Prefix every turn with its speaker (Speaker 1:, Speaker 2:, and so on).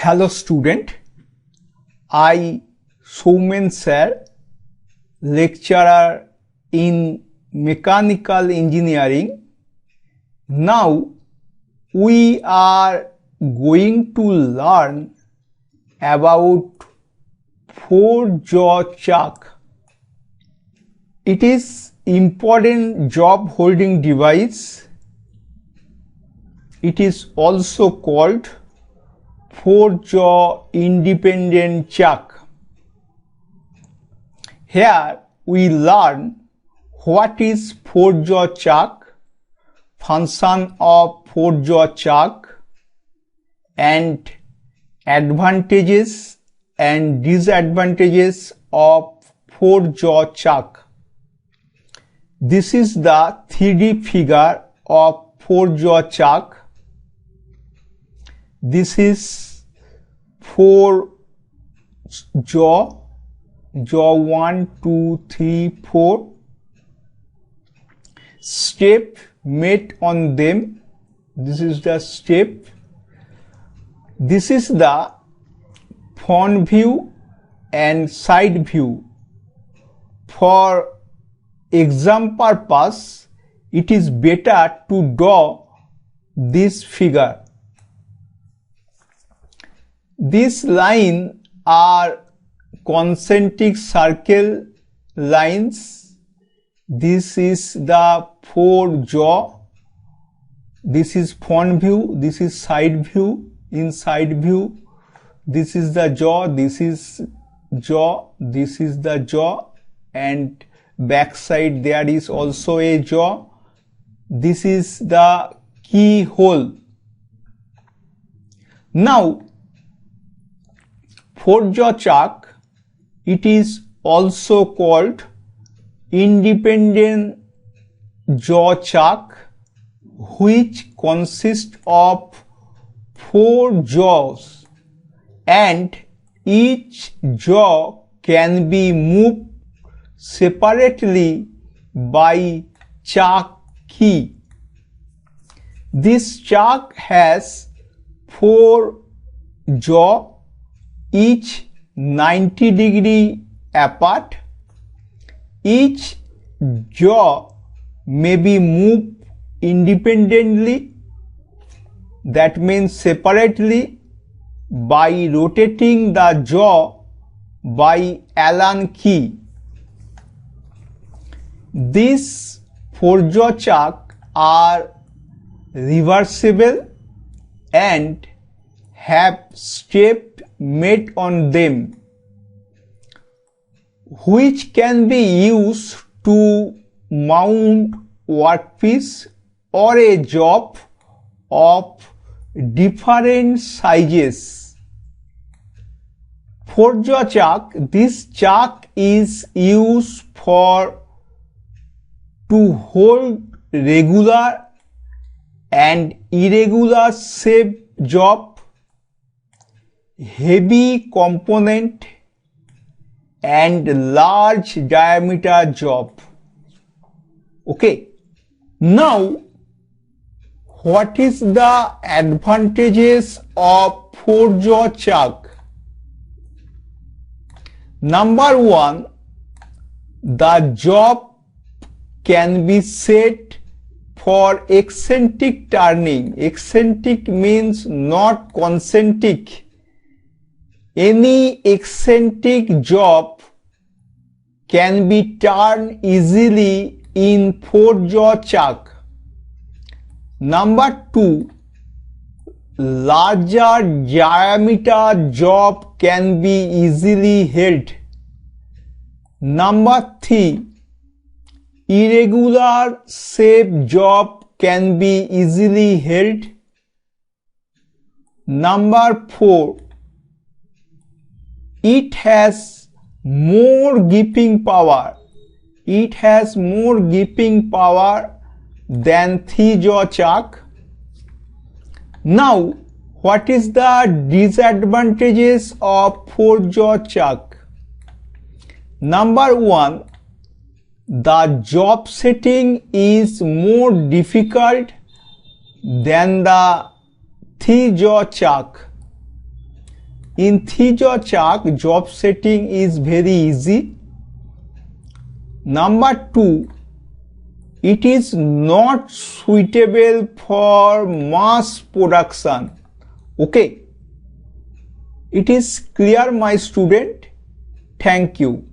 Speaker 1: Hello student, I Soumen sir, lecturer in Mechanical Engineering. Now we are going to learn about 4 jaw chuck. It is important job holding device. It is also called 4-jaw independent chuck. Here we learn what is 4-jaw chuck, function of 4-jaw chuck, and advantages and disadvantages of 4-jaw chuck. This is the 3D figure of 4-jaw chuck. This is 4 jaw 1, 2, 3, 4. Step made on them. This is the step. This is the front view and side view. For exam purpose, it is better to draw this figure. These lines are concentric circle lines. This is the 4 jaw. This is front view. This is side view. In side view, this is the jaw. This is jaw. This is the jaw. And back side there is also a jaw. This is the keyhole. Now 4-jaw chuck, it is also called independent jaw chuck, which consists of 4 jaws, and each jaw can be moved separately by chuck key. This chuck has 4 jaws, each 90 degree apart. Each jaw may be moved independently, that means separately, by rotating the jaw by Allen key. These 4-jaw chuck are reversible and have step made on them, which can be used to mount workpiece or a job of different sizes. 4-jaw chuck, this chuck is used to hold regular and irregular shape job, heavy component, and large diameter job. Okay, now what is the advantages of 4-jaw chuck? Number 1, the job can be set for eccentric turning. Eccentric means not concentric. Any eccentric job can be turned easily in 4-jaw chuck. Number 2, larger diameter job can be easily held. Number 3, irregular shape job can be easily held. Number 4, it has more gripping power. It has more gripping power than 3-jaw chuck. Now, what is the disadvantages of 4-jaw chuck? Number 1, the job setting is more difficult than the 3-jaw chuck. In Jaw Chuck, job setting is very easy. Number 2, it is not suitable for mass production. Okay. It is clear, my student. Thank you.